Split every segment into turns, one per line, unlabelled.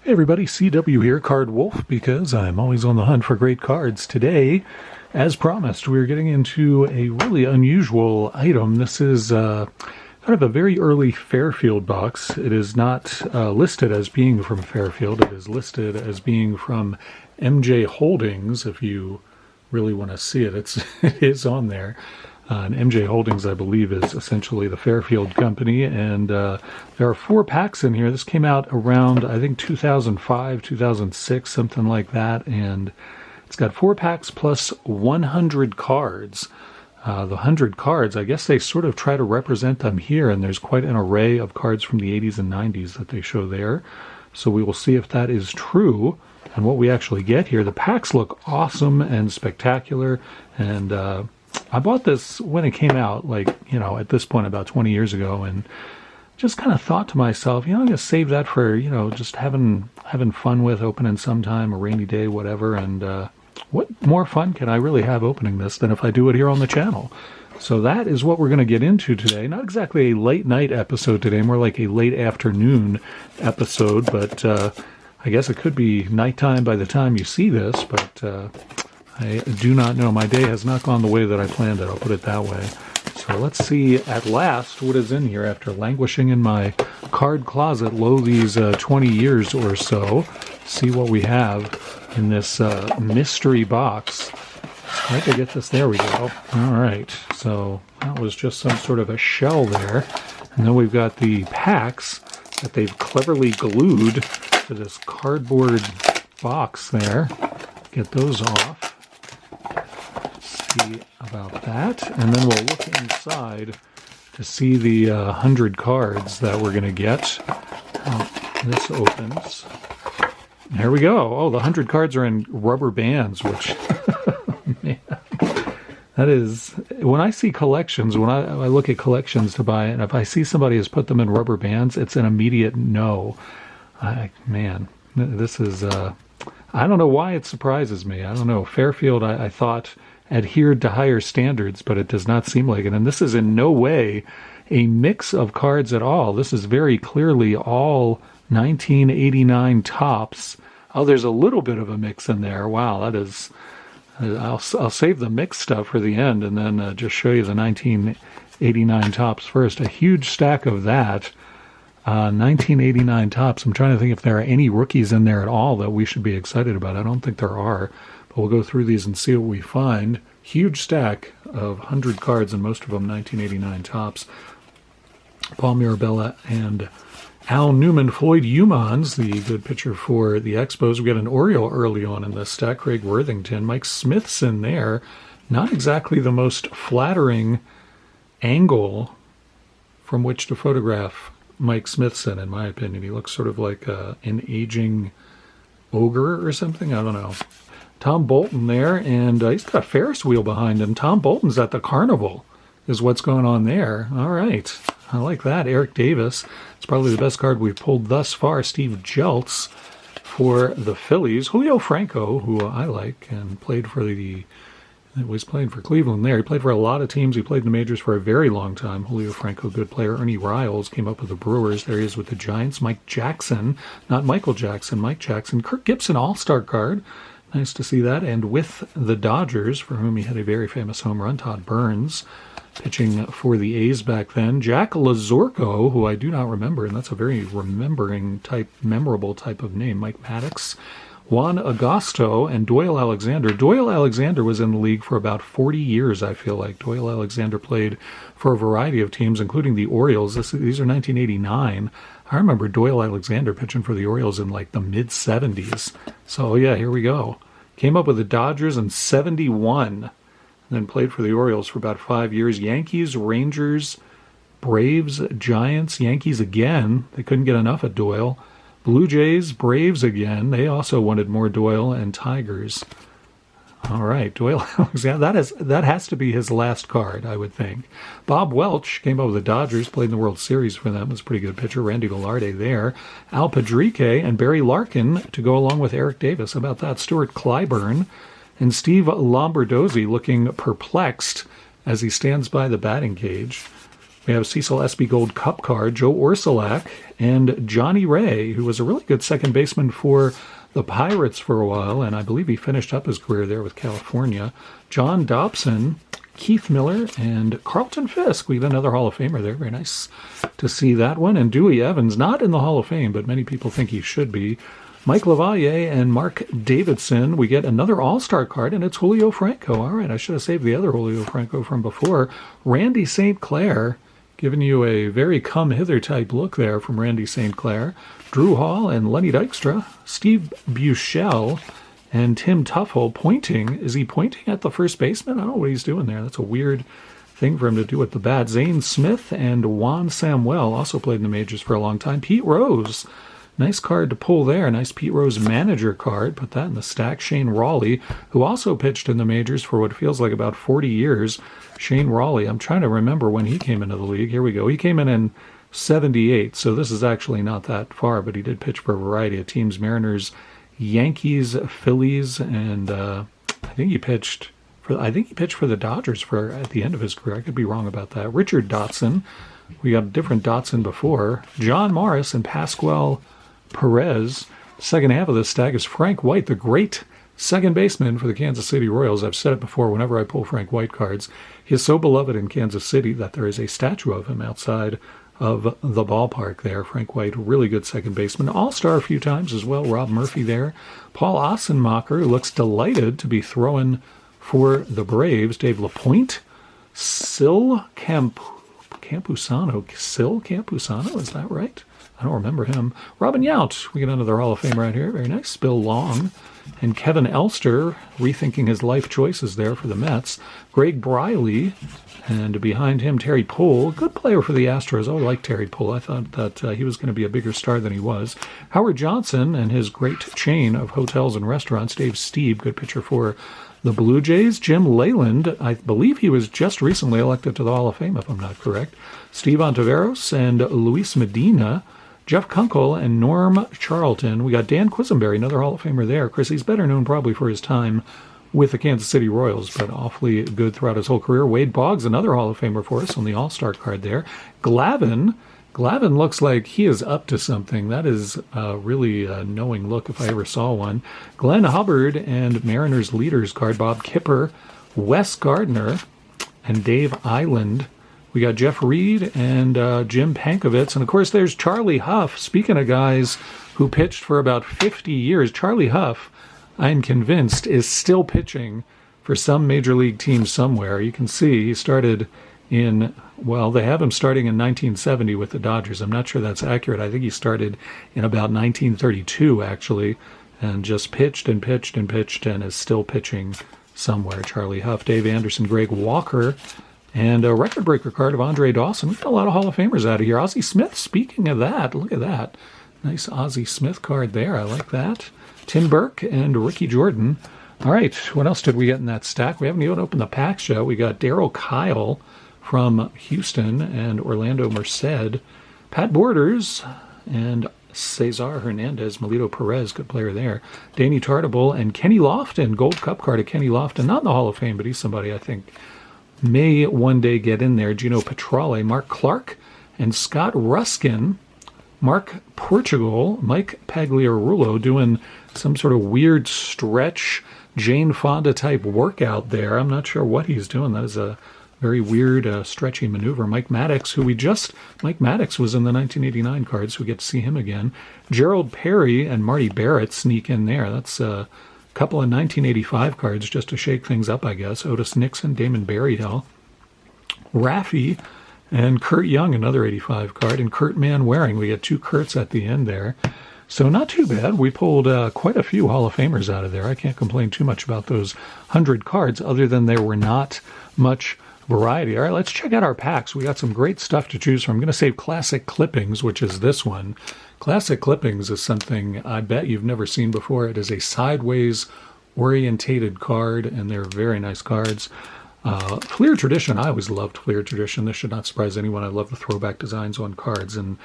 Hey everybody, CW here, Card Wolf, because I'm always on the hunt for great cards. Today, as promised, we're getting into a really unusual item. This is kind of a very early Fairfield box. It is not listed as being from Fairfield. It is listed as being from MJ Holdings. If you really want to see it, it is on there. And MJ Holdings, I believe, is essentially the Fairfield company, and there are 4 packs in here. This came out around, I think, 2005, 2006, something like that, and it's got 4 packs plus 100 cards. The 100 cards, I guess they sort of try to represent them here, and there's quite an array of cards from the 80s and 90s that they show there. So we will see if that is true and what we actually get here. The packs look awesome and spectacular, and I bought this when it came out, at this point about 20 years ago, and just kind of thought to myself, I'm going to save that for, just having fun with, opening sometime, a rainy day, whatever, and what more fun can I really have opening this than if I do it here on the channel? So that is what we're going to get into today. Not exactly a late night episode today, more like a late afternoon episode, but I guess it could be nighttime by the time you see this, but I do not know. My day has not gone the way that I planned it, I'll put it that way. So let's see at last what is in here after languishing in my card closet these 20 years or so. See what we have in this mystery box. I can get this. There we go. All right. So that was just some sort of a shell there. And then we've got the packs that they've cleverly glued to this cardboard box there. Get those off. See about that, and then we'll look inside to see the 100 cards that we're going to get. This opens. There we go. Oh, the 100 cards are in rubber bands, which, man, that is, when I see collections, when I look at collections to buy, and if I see somebody has put them in rubber bands, it's an immediate no. Man, this is, I don't know why it surprises me. I don't know. Fairfield, I thought, adhered to higher standards, but it does not seem like it. And this is in no way a mix of cards at all. This is very clearly all 1989 tops. Oh, there's a little bit of a mix in there. Wow, that is... I'll save the mix stuff for the end and then just show you the 1989 tops first. A huge stack of that. 1989 tops. I'm trying to think if there are any rookies in there at all that we should be excited about. I don't think there are. We'll go through these and see what we find. Huge stack of 100 cards, and most of them 1989 tops. Paul Mirabella and Al Newman. Floyd Umans, the good pitcher for the Expos. We got an Oriole early on in this stack. Craig Worthington. Mike Smith's in there. Not exactly the most flattering angle from which to photograph Mike Smithson, in my opinion. He looks sort of like an aging ogre or something. I don't know. Tom Bolton there, and he's got a Ferris wheel behind him. Tom Bolton's at the carnival, is what's going on there. All right. I like that. Eric Davis. It's probably the best card we've pulled thus far. Steve Jeltz for the Phillies. Julio Franco, who I like, and was playing for Cleveland there. He played for a lot of teams. He played in the majors for a very long time. Julio Franco, good player. Ernie Riles came up with the Brewers. There he is with the Giants. Mike Jackson, not Michael Jackson, Mike Jackson. Kirk Gibson, all-star card. Nice to see that. And with the Dodgers, for whom he had a very famous home run, Todd Burns, pitching for the A's back then. Jack Lazorko, who I do not remember, and that's a very memorable type of name. Mike Maddox, Juan Agosto, and Doyle Alexander. Doyle Alexander was in the league for about 40 years, I feel like. Doyle Alexander played for a variety of teams, including the Orioles. These are 1989. I remember Doyle Alexander pitching for the Orioles in the mid-70s. So, yeah, here we go. Came up with the Dodgers in 71, and then played for the Orioles for about 5 years. Yankees, Rangers, Braves, Giants, Yankees again. They couldn't get enough of Doyle. Blue Jays, Braves again. They also wanted more Doyle, and Tigers. All right, Doyle Alexander. That has to be his last card, I would think. Bob Welch came up with the Dodgers, played in the World Series for them. Was a pretty good pitcher. Randy Velarde there. Al Padrique and Barry Larkin to go along with Eric Davis. How about that? Stuart Clyburn and Steve Lombardozzi looking perplexed as he stands by the batting cage. We have Cecil Espy Gold Cup card, Joe Orsulak, and Johnny Ray, who was a really good second baseman for the Pirates for a while, and I believe he finished up his career there with California. John Dobson, Keith Miller, and Carlton Fisk. We got another Hall of Famer there. Very nice to see that one. And Dewey Evans, not in the Hall of Fame, but many people think he should be. Mike Lavalier and Mark Davidson. We get another All-Star card, and it's Julio Franco. All right, I should have saved the other Julio Franco from before. Randy St. Clair, giving you a very come-hither type look there from Randy St. Clair. Drew Hall and Lenny Dykstra. Steve Buechel and Tim Tuffle pointing. Is he pointing at the first baseman? I don't know what he's doing there. That's a weird thing for him to do with the bat. Zane Smith and Juan Samuel also played in the majors for a long time. Pete Rose. Nice card to pull there. Nice Pete Rose manager card. Put that in the stack. Shane Raleigh, who also pitched in the majors for what feels like about 40 years. Shane Raleigh, I'm trying to remember when he came into the league. Here we go. He came in 78, so this is actually not that far, but he did pitch for a variety of teams. Mariners, Yankees, Phillies, and I think he pitched for the Dodgers at the end of his career. I could be wrong about that. Richard Dotson. We got a different Dotson before. John Morris and Pascual Perez. Second half of this stack is Frank White, the great second baseman for the Kansas City Royals. I've said it before whenever I pull Frank White cards. He is so beloved in Kansas City that there is a statue of him outside of the ballpark there. Frank White, really good second baseman. All-star a few times as well. Rob Murphy there. Paul Ossenmacher, who looks delighted to be throwing for the Braves. Dave LaPointe. Sil Campusano. Sil Campusano, is that right? I don't remember him. Robin Yount, we get another Hall of Fame right here. Very nice. Bill Long. And Kevin Elster, rethinking his life choices there for the Mets. Greg Briley, and behind him, Terry Poole. Good player for the Astros. I like Terry Poole. I thought that he was going to be a bigger star than he was. Howard Johnson and his great chain of hotels and restaurants. Dave Stieb, good pitcher for the Blue Jays. Jim Leyland, I believe he was just recently elected to the Hall of Fame, if I'm not correct. Steve Ontiveros and Luis Medina. Jeff Kunkel and Norm Charlton. We got Dan Quisenberry, another Hall of Famer there. Chris, he's better known probably for his time with the Kansas City Royals, but awfully good throughout his whole career. Wade Boggs, another Hall of Famer for us on the All-Star card there. Glavin looks like he is up to something. That is really a knowing look if I ever saw one. Glenn Hubbard and Mariners leaders card. Bob Kipper, Wes Gardner, and Dave Island. We got Jeff Reed and Jim Pankovitz. And, of course, there's Charlie Huff. Speaking of guys who pitched for about 50 years, Charlie Huff, I'm convinced, is still pitching for some major league team somewhere. You can see he started they have him starting in 1970 with the Dodgers. I'm not sure that's accurate. I think he started in about 1932, actually, and just pitched and pitched and pitched and is still pitching somewhere. Charlie Huff, Dave Anderson, Greg Walker, and a record breaker card of Andre Dawson. We got a lot of Hall of Famers out of here. Ozzie Smith, speaking of that, look at that. Nice Ozzie Smith card there. I like that. Tim Burke and Ricky Jordan. All right, what else did we get in that stack? We haven't even opened the packs yet. We got Darryl Kyle from Houston and Orlando Merced. Pat Borders and Cesar Hernandez, Melito Perez, good player there. Danny Tartable and Kenny Lofton, Gold Cup card of Kenny Lofton. Not in the Hall of Fame, but he's somebody I think may one day get in there. Gino Petrale, Mark Clark, and Scott Ruskin. Mark Portugal, Mike Pagliarulo doing some sort of weird stretch Jane Fonda type workout there. I'm not sure what he's doing. That is a very weird stretchy maneuver. Mike Maddox, Mike Maddox was in the 1989 cards, so we get to see him again. Gerald Perry and Marty Barrett sneak in there. That's a couple of 1985 cards just to shake things up, I guess. Otis Nixon, Damon Berryhill, Raffy, and Kurt Young, another 85 card, and Kurt Manwaring. We get two Kurts at the end there. So not too bad. We pulled quite a few Hall of Famers out of there. I can't complain too much about those 100 cards, other than there were not much variety. All right, let's check out our packs. We got some great stuff to choose from. I'm going to save Classic Clippings, which is this one. Classic Clippings is something I bet you've never seen before. It is a sideways orientated card, and they're very nice cards. Fleer Tradition, I always loved Fleer Tradition. This should not surprise anyone. I love the throwback designs on cards, and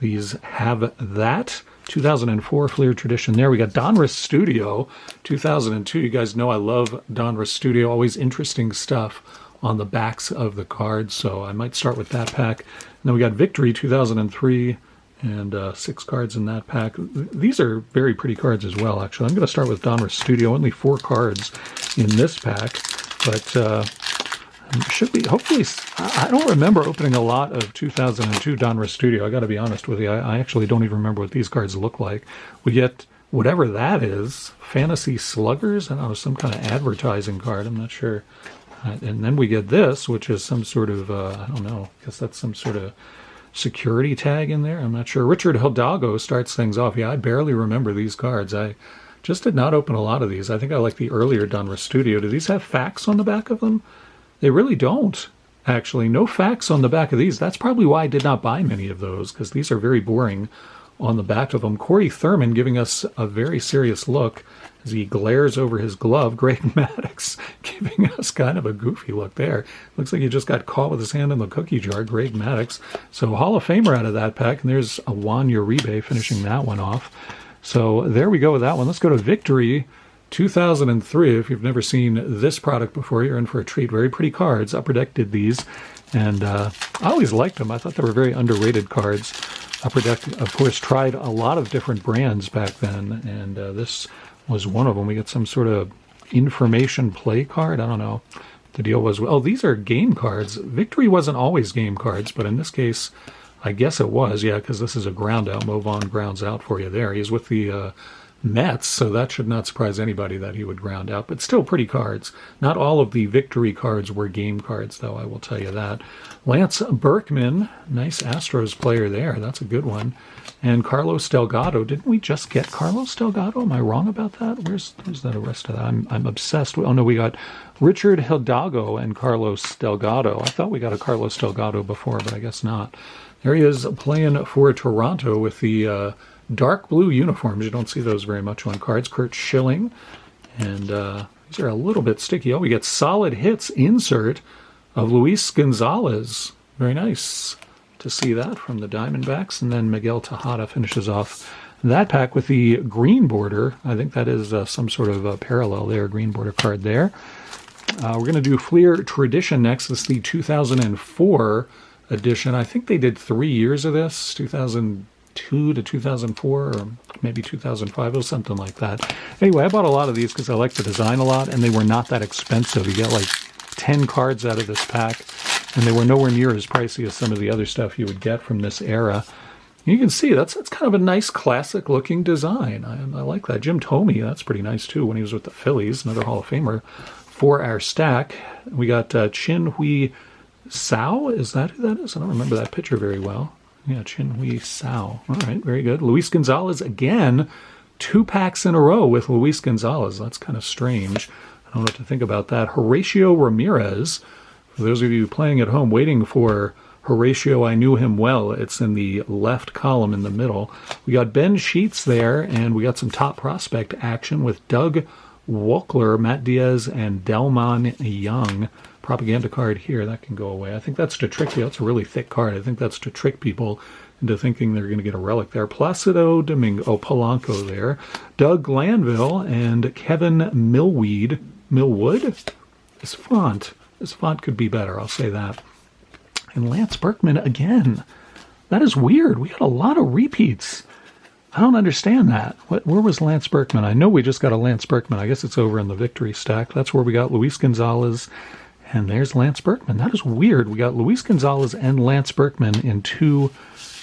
these have that. 2004 Fleer Tradition there. We got Donruss Studio, 2002. You guys know I love Donruss Studio. Always interesting stuff on the backs of the cards, so I might start with that pack. And then we got Victory 2003, and 6 cards in that pack. These are very pretty cards as well, actually. I'm going to start with Donruss Studio. Only 4 cards in this pack, but should be, hopefully, I don't remember opening a lot of 2002 Donruss Studio. I got to be honest with you. I actually don't even remember what these cards look like. We get whatever that is, Fantasy Sluggers. I don't know, some kind of advertising card. I'm not sure. And then we get this, which is some sort of, I don't know, I guess that's some sort of security tag in there. I'm not sure. Richard Hidalgo starts things off. Yeah, I barely remember these cards. I just did not open a lot of these. I think I like the earlier Donruss Studio. Do these have facts on the back of them? They really don't, actually. No facts on the back of these. That's probably why I did not buy many of those, because these are very boring on the back of them. Corey Thurman giving us a very serious look as he glares over his glove. Greg Maddox giving us kind of a goofy look there. Looks like he just got caught with his hand in the cookie jar. Greg Maddox. So Hall of Famer out of that pack, and there's a Juan Uribe finishing that one off. So there we go with that one. Let's go to Victory 2003. If you've never seen this product before, you're in for a treat. Very pretty cards. Upper Deck did these, and I always liked them. I thought they were very underrated cards. Upper Deck, of course, tried a lot of different brands back then, and this was one of them. We get some sort of information play card. I don't know what the deal was. Oh, these are game cards. Victory wasn't always game cards, but in this case, I guess it was. Yeah, because this is a ground out. Mo Vaughn grounds out for you there. He's with the Mets, so that should not surprise anybody that he would ground out, but still pretty cards. Not all of the Victory cards were game cards, though, I will tell you that. Lance Berkman, nice Astros player there. That's a good one. And Carlos Delgado. Didn't we just get Carlos Delgado? Am I wrong about that? Where's the rest of that? I'm obsessed with... Oh, no, we got Richard Hidalgo and Carlos Delgado. I thought we got a Carlos Delgado before, but I guess not. There he is playing for Toronto with the... dark blue uniforms. You don't see those very much on cards. Kurt Schilling. And these are a little bit sticky. Oh, we get solid hits insert of Luis Gonzalez. Very nice to see that from the Diamondbacks. And then Miguel Tejada finishes off that pack with the green border. I think that is some sort of parallel there, green border card there. We're going to do Fleer Tradition next. This is the 2004 edition. I think they did 3 years of this, 2002 to 2004, or maybe 2005, or something like that. Anyway, I bought a lot of these because I like the design a lot, and they were not that expensive. You get like 10 cards out of this pack, and they were nowhere near as pricey as some of the other stuff you would get from this era. You can see that's kind of a nice classic-looking design. I like that. Jim Thome, that's pretty nice too, when he was with the Phillies, another Hall of Famer for our stack. We got Chin Hui Sao. Is that who that is? I don't remember that picture very well. Yeah, Chin Hui Sao. All right, very good. Luis Gonzalez again. 2 packs in a row with Luis Gonzalez. That's kind of strange. I don't know what to think about that. Horatio Ramirez. For those of you playing at home waiting for Horatio, I knew him well. It's in the left column in the middle. We got Ben Sheets there, and we got some top prospect action with Doug Wolkler, Matt Diaz, and Delmon Young. Propaganda card here. That can go away. I think that's to trick you. That's a really thick card. I think that's to trick people into thinking they're going to get a relic there. Placido Domingo, Polanco there. Doug Glanville and Kevin Millwood. This font could be better. I'll say that. And Lance Berkman again. That is weird. We got a lot of repeats. I don't understand that. Where was Lance Berkman? I know we just got a Lance Berkman. I guess it's over in the Victory stack. That's where we got Luis Gonzalez. And there's Lance Berkman. That is weird. We got Luis Gonzalez and Lance Berkman in 2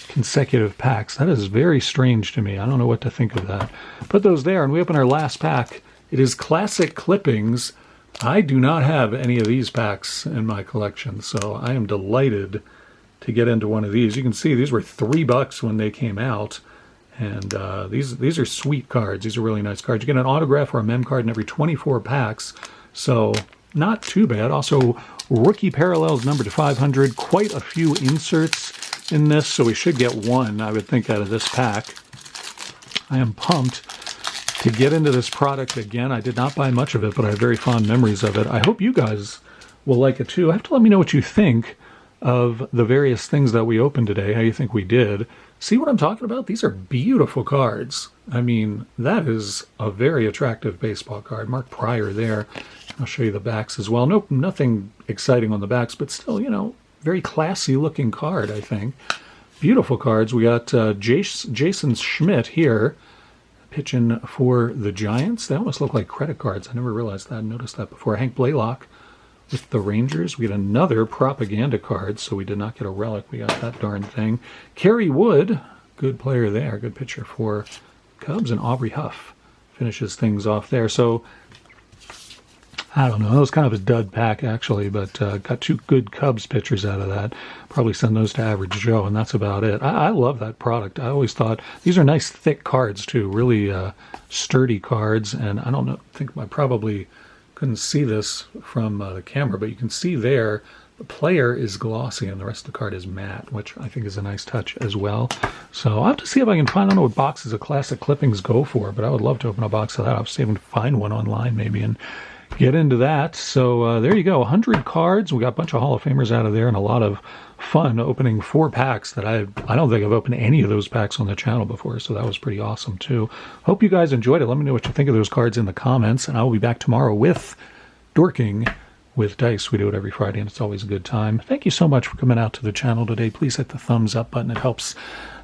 consecutive packs. That is very strange to me. I don't know what to think of that. Put those there, and we open our last pack. It is Classic Clippings. I do not have any of these packs in my collection, so I am delighted to get into one of these. You can see these were $3 when they came out, and these are sweet cards. These are really nice cards. You get an autograph or a mem card in every 24 packs, so not too bad. Also, rookie parallels numbered to 500. Quite a few inserts in this, so we should get one, I would think, out of this pack. I am pumped to get into this product again. I did not buy much of it, but I have very fond memories of it. I hope you guys will like it too. I have to let me know what you think of the various things that we opened today, how you think we did. See what I'm talking about? These are beautiful cards. I mean, that is a very attractive baseball card. Mark Pryor there. I'll show you the backs as well. Nope, nothing exciting on the backs, but still, you know, very classy looking card, I think. Beautiful cards. We got Jason Schmidt here pitching for the Giants. They almost look like credit cards. I never realized that. I noticed that before. Hank Blaylock with the Rangers. We get another propaganda card, so we did not get a relic. We got that darn thing. Kerry Wood, good player there. Good pitcher for Cubs. And Aubrey Huff finishes things off there. So, I don't know. That was kind of a dud pack, actually, but got two good Cubs pitchers out of that. Probably send those to Average Joe, and that's about it. I love that product. I always thought these are nice, thick cards, too. Really sturdy cards, and I don't know. I think I probably couldn't see this from the camera, but you can see there the player is glossy and the rest of the card is matte, which I think is a nice touch as well. So I'll have to see if I can find, I don't know what boxes of classic clippings go for, but I would love to open a box of that. I'll see if I can find one online maybe and get into that. So there you go, 100 cards. We got a bunch of Hall of Famers out of there and a lot of fun opening 4 packs that I don't think I've opened any of those packs on the channel before, so that was pretty awesome too. Hope you guys enjoyed it. Let me know what you think of those cards in the comments, and I will be back tomorrow with Dorking with Dice. We do it every Friday, and it's always a good time. Thank you so much for coming out to the channel today. Please hit the thumbs up button. It helps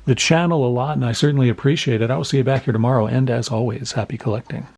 the channel a lot, and I certainly appreciate it. I will see you back here tomorrow, and as always, happy collecting.